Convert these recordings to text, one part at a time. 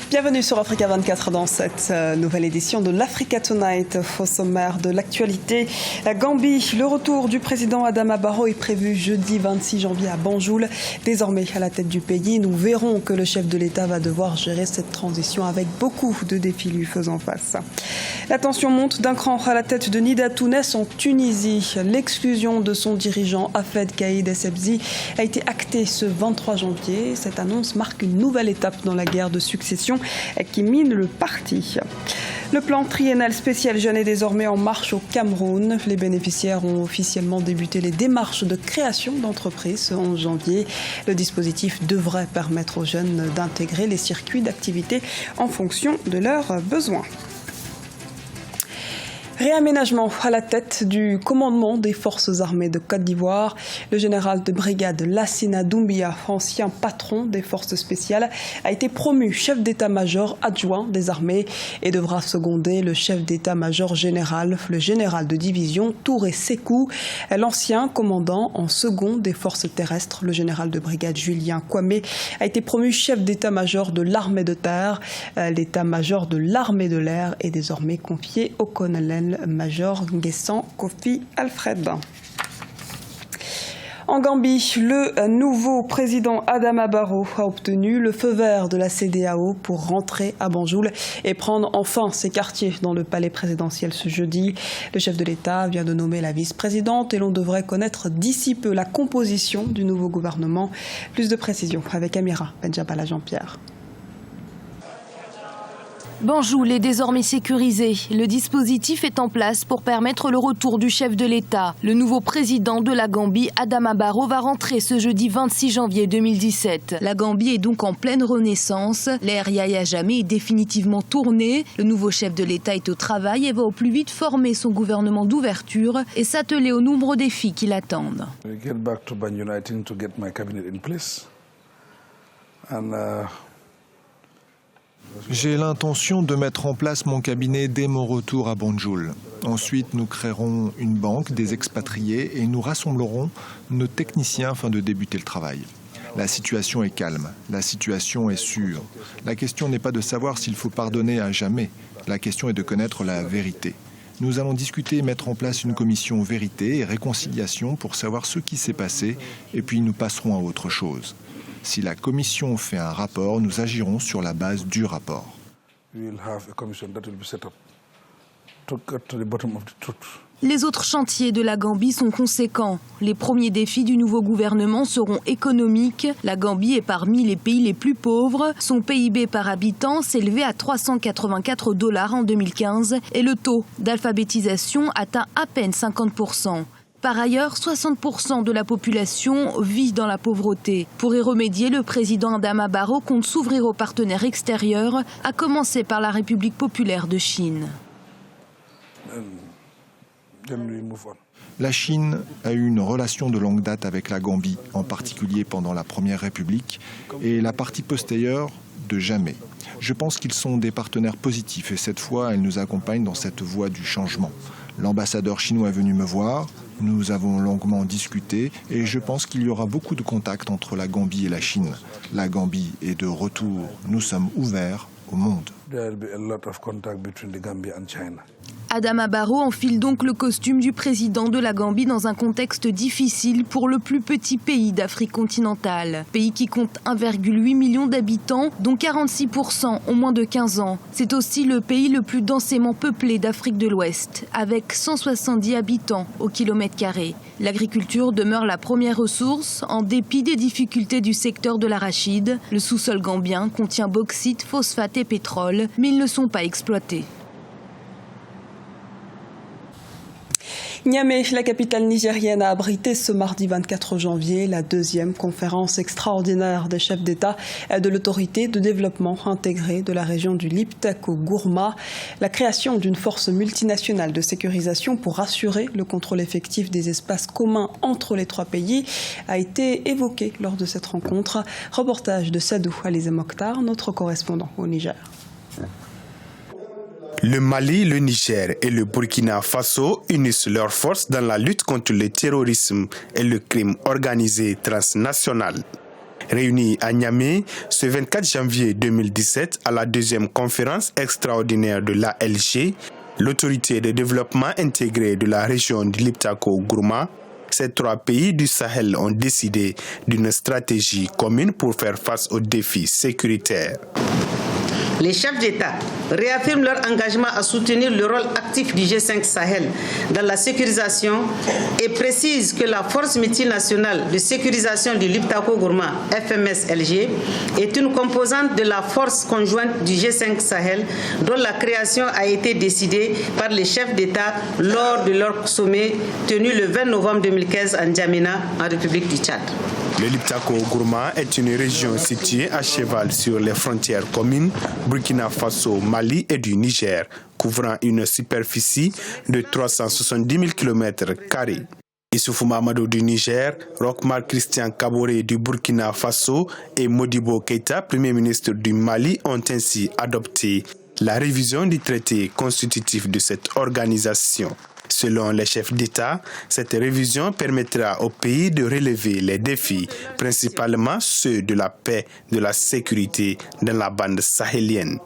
Bienvenue sur Africa 24 dans cette nouvelle édition de l'Africa Tonight. Au sommaire de l'actualité, Gambie, le retour du président Adama Barrow est prévu jeudi 26 janvier à Banjul. Désormais à la tête du pays, nous verrons que le chef de l'État va devoir gérer cette transition avec beaucoup de défis lui faisant face. La tension monte d'un cran à la tête de Nida Tounes en Tunisie. L'exclusion de son dirigeant Hafed Kaïd Essebsi a été actée ce 23 janvier. Cette annonce marque une nouvelle étape dans la guerre de succession qui mine le parti. Le plan triennal spécial jeune est désormais en marche au Cameroun. Les bénéficiaires ont officiellement débuté les démarches de création d'entreprises ce 11 janvier. Le dispositif devrait permettre aux jeunes d'intégrer les circuits d'activité en fonction de leurs besoins. Réaménagement à la tête du commandement des forces armées de Côte d'Ivoire. Le général de brigade Lassina Doumbia, ancien patron des forces spéciales, a été promu chef d'état-major adjoint des armées et devra seconder le chef d'état-major général, le général de division Touré Sékou. L'ancien commandant en second des forces terrestres, le général de brigade Julien Kwame, a été promu chef d'état-major de l'armée de terre. L'état-major de l'armée de l'air est désormais confié au colonel Major Nguessan Kofi Alfred. En Gambie, le nouveau président Adama Barrow a obtenu le feu vert de la CEDEAO pour rentrer à Banjul et prendre enfin ses quartiers dans le palais présidentiel ce jeudi. Le chef de l'État vient de nommer la vice-présidente et l'on devrait connaître d'ici peu la composition du nouveau gouvernement. Plus de précisions avec Amira Benjabala Jean-Pierre. Banjul est désormais sécurisé. Le dispositif est en place pour permettre le retour du chef de l'État. Le nouveau président de la Gambie, Adama Barrow, va rentrer ce jeudi 26 janvier 2017. La Gambie est donc en pleine renaissance. L'ère Yahya Jammeh est définitivement tournée. Le nouveau chef de l'État est au travail et va au plus vite former son gouvernement d'ouverture et s'atteler aux nombreux défis qui l'attendent. J'ai l'intention de mettre en place mon cabinet dès mon retour à Banjul. Ensuite, nous créerons une banque des expatriés et nous rassemblerons nos techniciens afin de débuter le travail. La situation est calme, la situation est sûre. La question n'est pas de savoir s'il faut pardonner à jamais. La question est de connaître la vérité. Nous allons discuter et mettre en place une commission vérité et réconciliation pour savoir ce qui s'est passé et puis nous passerons à autre chose. Si la commission fait un rapport, nous agirons sur la base du rapport. Les autres chantiers de la Gambie sont conséquents. Les premiers défis du nouveau gouvernement seront économiques. La Gambie est parmi les pays les plus pauvres. Son PIB par habitant s'élevait à 384 $ en 2015 et le taux d'alphabétisation atteint à peine 50%. Par ailleurs, 60% de la population vit dans la pauvreté. Pour y remédier, le président Adama Barrow compte s'ouvrir aux partenaires extérieurs, à commencer par la République populaire de Chine. La Chine a eu une relation de longue date avec la Gambie, en particulier pendant la Première République, et la partie postérieure de jamais. Je pense qu'ils sont des partenaires positifs et cette fois, elle nous accompagne dans cette voie du changement. L'ambassadeur chinois est venu me voir, nous avons longuement discuté et je pense qu'il y aura beaucoup de contacts entre la Gambie et la Chine. La Gambie est de retour, nous sommes ouverts au monde. Adama Barrow enfile donc le costume du président de la Gambie dans un contexte difficile pour le plus petit pays d'Afrique continentale. Pays qui compte 1,8 million d'habitants, dont 46% ont moins de 15 ans. C'est aussi le pays le plus densément peuplé d'Afrique de l'Ouest, avec 170 habitants au kilomètre carré. L'agriculture demeure la première ressource, en dépit des difficultés du secteur de l'arachide. Le sous-sol gambien contient bauxite, phosphate et pétrole, mais ils ne sont pas exploités. Niamey, la capitale nigérienne, a abrité ce mardi 24 janvier la deuxième conférence extraordinaire des chefs d'État de l'autorité de développement intégrée de la région du Liptako Gourma. La création d'une force multinationale de sécurisation pour assurer le contrôle effectif des espaces communs entre les trois pays a été évoquée lors de cette rencontre. Reportage de Sadou Alizé Mokhtar, notre correspondant au Niger. Le Mali, le Niger et le Burkina Faso unissent leurs forces dans la lutte contre le terrorisme et le crime organisé transnational. Réunis à Niamey ce 24 janvier 2017 à la deuxième conférence extraordinaire de l'ALG, l'autorité de développement intégré de la région de Liptako-Gourma, ces 3 pays du Sahel ont décidé d'une stratégie commune pour faire face aux défis sécuritaires. Les chefs d'État réaffirment leur engagement à soutenir le rôle actif du G5 Sahel dans la sécurisation et précisent que la force multinationale de sécurisation du Liptako-Gourma, FMS-LG, est une composante de la force conjointe du G5 Sahel dont la création a été décidée par les chefs d'État lors de leur sommet tenu le 20 novembre 2015 à N'Djamena, en République du Tchad. Le Liptako-Gourma est une région située à cheval sur les frontières communes Burkina Faso, Mali et du Niger, couvrant une superficie de 370 000 km². Issoufou Mahamadou du Niger, Rochmark Christian Kaboré du Burkina Faso et Modibo Keïta, Premier ministre du Mali, ont ainsi adopté la révision du traité constitutif de cette organisation. Selon les chefs d'État, cette révision permettra au pays de relever les défis, principalement ceux de la paix, de la sécurité dans la bande sahélienne.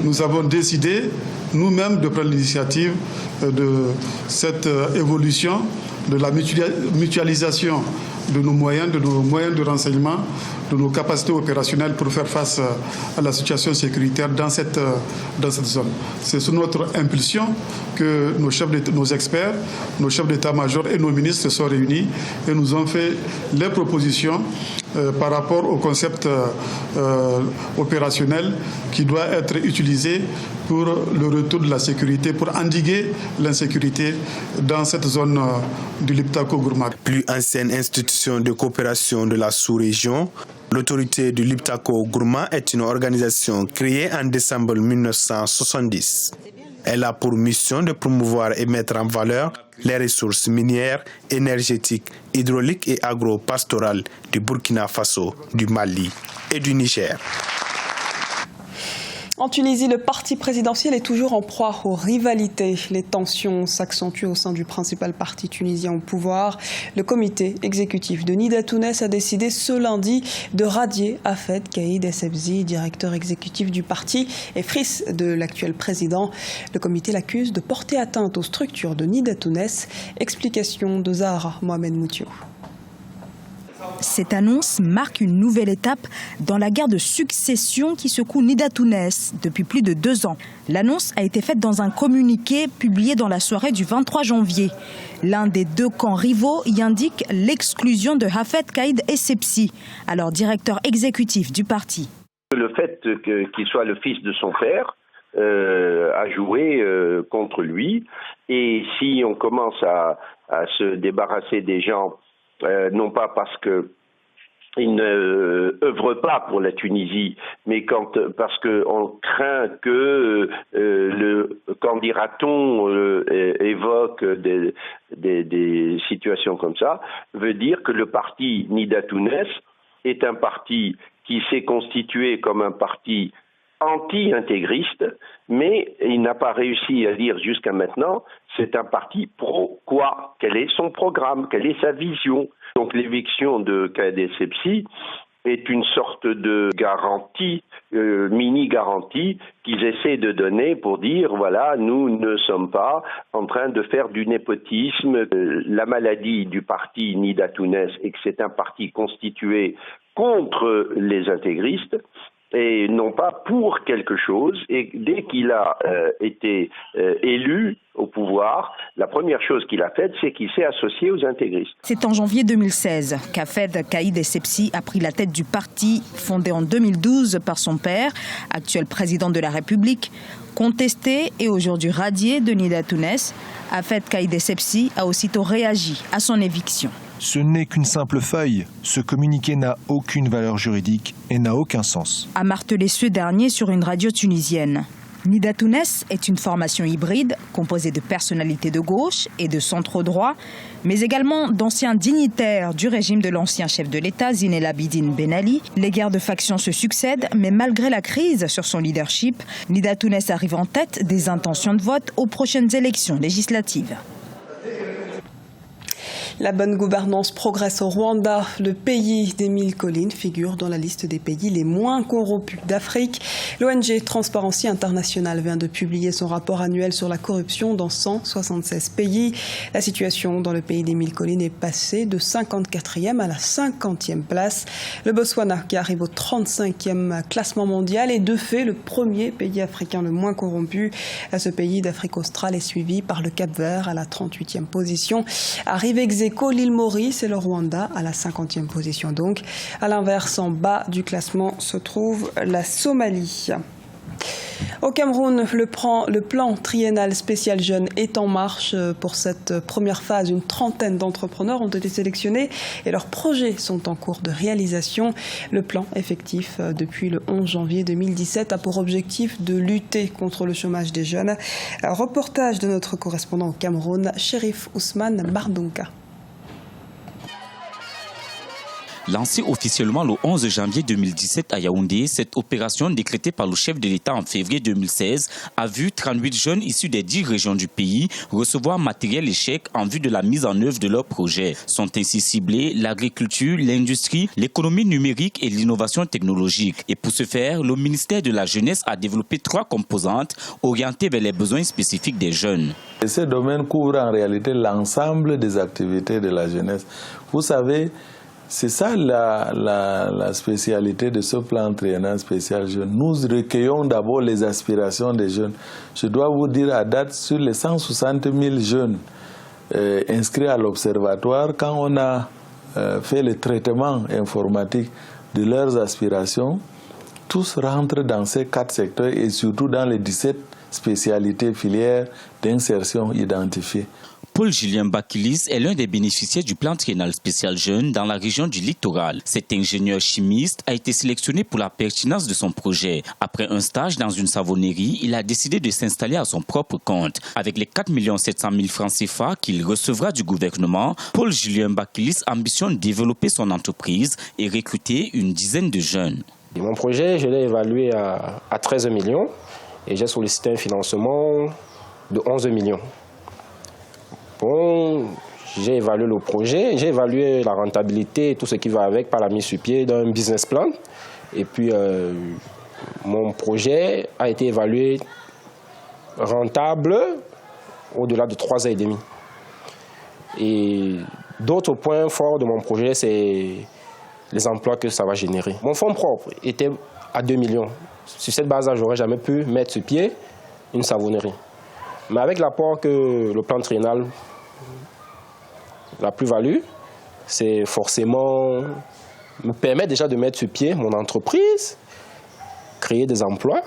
Nous avons décidé nous-mêmes de prendre l'initiative de cette évolution, de la mutualisation de nos moyens de renseignement, de nos capacités opérationnelles pour faire face à la situation sécuritaire dans cette zone. C'est sous notre impulsion que nos experts, nos chefs d'état-major et nos ministres se sont réunis et nous ont fait les propositions par rapport au concept opérationnel qui doit être utilisé pour le retour de la sécurité, pour endiguer l'insécurité dans cette zone du Liptako-Gourma. Plus ancienne institution de coopération de la sous-région, l'autorité du Liptako-Gourma est une organisation créée en décembre 1970. Elle a pour mission de promouvoir et mettre en valeur les ressources minières, énergétiques, hydrauliques et agro-pastorales du Burkina Faso, du Mali et du Niger. En Tunisie, le parti présidentiel est toujours en proie aux rivalités. Les tensions s'accentuent au sein du principal parti tunisien au pouvoir. Le comité exécutif de Nida Tounes a décidé ce lundi de radier Hafed Kaïd Essebsi, directeur exécutif du parti et fils de l'actuel président. Le comité l'accuse de porter atteinte aux structures de Nida Tounes. Explication de Zahra Mohamed Moutiou. Cette annonce marque une nouvelle étape dans la guerre de succession qui secoue Nida Tounes depuis plus de 2 ans. L'annonce a été faite dans un communiqué publié dans la soirée du 23 janvier. L'un des 2 camps rivaux y indique l'exclusion de Hafed Kaïd Essebsi, alors directeur exécutif du parti. Le fait qu'il soit le fils de son père a joué contre lui. Et si on commence à se débarrasser des gens, non pas parce qu'ils ne œuvrent pas pour la Tunisie, mais parce qu'on craint que le candidaton évoque des situations comme ça, veut dire que le parti Nida Tounes est un parti qui s'est constitué comme un parti anti-intégriste, mais il n'a pas réussi à dire jusqu'à maintenant, c'est un parti pro quoi? Quel est son programme? Quelle est sa vision? Donc l'éviction de Kaïd Essebsi est une sorte de garantie, mini-garantie qu'ils essaient de donner pour dire, voilà, nous ne sommes pas en train de faire du népotisme. La maladie du parti Nida Tounes est que c'est un parti constitué contre les intégristes, et non pas pour quelque chose. Et dès qu'il a été élu au pouvoir, la première chose qu'il a faite, c'est qu'il s'est associé aux intégristes. C'est en janvier 2016 qu'Hafed Kaïd Essebsi a pris la tête du parti fondé en 2012 par son père, actuel président de la République. Contesté et aujourd'hui radié de Nida Tounes, Hafed Kaïd Essebsi a aussitôt réagi à son éviction. Ce n'est qu'une simple feuille. Ce communiqué n'a aucune valeur juridique et n'a aucun sens. A martelé ce dernier sur une radio tunisienne. Nida Tounes est une formation hybride composée de personnalités de gauche et de centre-droit, mais également d'anciens dignitaires du régime de l'ancien chef de l'État, Zine El Abidine Ben Ali. Les guerres de factions se succèdent, mais malgré la crise sur son leadership, Nida Tounes arrive en tête des intentions de vote aux prochaines élections législatives. La bonne gouvernance progresse au Rwanda. Le pays des 1000 collines figure dans la liste des pays les moins corrompus d'Afrique. L'ONG Transparency International vient de publier son rapport annuel sur la corruption dans 176 pays. La situation dans le pays des 1000 collines est passée de 54e à la 50e place. Le Botswana, qui arrive au 35e classement mondial, est de fait le premier pays africain le moins corrompu. Ce pays d'Afrique australe est suivi par le Cap-Vert à la 38e position. Arrive ex aequo l'île Maurice et le Rwanda à la 50e position donc. À l'inverse, en bas du classement se trouve la Somalie. Au Cameroun, le plan triennal spécial jeune est en marche. Pour cette première phase, une trentaine d'entrepreneurs ont été sélectionnés et leurs projets sont en cours de réalisation. Le plan effectif depuis le 11 janvier 2017 a pour objectif de lutter contre le chômage des jeunes. Reportage de notre correspondant au Cameroun, Chérif Ousmane Bardonka. Lancée officiellement le 11 janvier 2017 à Yaoundé, cette opération décrétée par le chef de l'État en février 2016 a vu 38 jeunes issus des 10 régions du pays recevoir matériel et chèques en vue de la mise en œuvre de leurs projets. Sont ainsi ciblés l'agriculture, l'industrie, l'économie numérique et l'innovation technologique. Et pour ce faire, le ministère de la Jeunesse a développé 3 composantes orientées vers les besoins spécifiques des jeunes. Et ce domaine couvre en réalité l'ensemble des activités de la jeunesse. Vous savez, c'est ça la spécialité de ce plan triennal spécial jeune. Nous recueillons d'abord les aspirations des jeunes. Je dois vous dire à date, sur les 160 000 jeunes inscrits à l'observatoire, quand on a fait le traitement informatique de leurs aspirations, tous rentrent dans ces 4 secteurs et surtout dans les 17 spécialités filières d'insertion identifiées. Paul-Julien Bakilis est l'un des bénéficiaires du plan triennal spécial jeune dans la région du littoral. Cet ingénieur chimiste a été sélectionné pour la pertinence de son projet. Après un stage dans une savonnerie, il a décidé de s'installer à son propre compte. Avec les 4 700 000 francs CFA qu'il recevra du gouvernement, Paul-Julien Bakilis ambitionne développer son entreprise et recruter une dizaine de jeunes. Mon projet, je l'ai évalué à 13 millions et j'ai sollicité un financement de 11 millions. Bon, j'ai évalué le projet, j'ai évalué la rentabilité et tout ce qui va avec par la mise sur pied d'un business plan. Et puis, mon projet a été évalué rentable au-delà de 3 ans et demi. Et d'autres points forts de mon projet, c'est les emplois que ça va générer. Mon fonds propre était à 2 millions. Sur cette base-là, je n'aurais jamais pu mettre sur pied une savonnerie. Mais avec l'apport que le plan triennal, la plus-value, c'est forcément me permettre déjà de mettre sur pied mon entreprise, créer des emplois.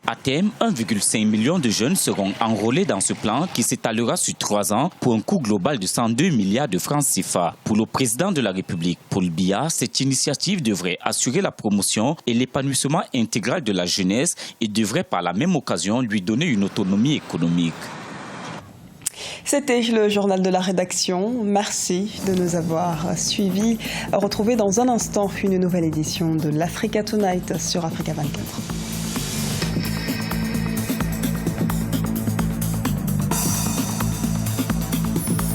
À terme, 1,5 million de jeunes seront enrôlés dans ce plan qui s'étalera sur 3 ans pour un coût global de 102 milliards de francs CFA. Pour le président de la République, Paul Biya, cette initiative devrait assurer la promotion et l'épanouissement intégral de la jeunesse et devrait par la même occasion lui donner une autonomie économique. C'était le journal de la rédaction. Merci de nous avoir suivis. Retrouvez dans un instant une nouvelle édition de l'Africa Tonight sur Africa 24.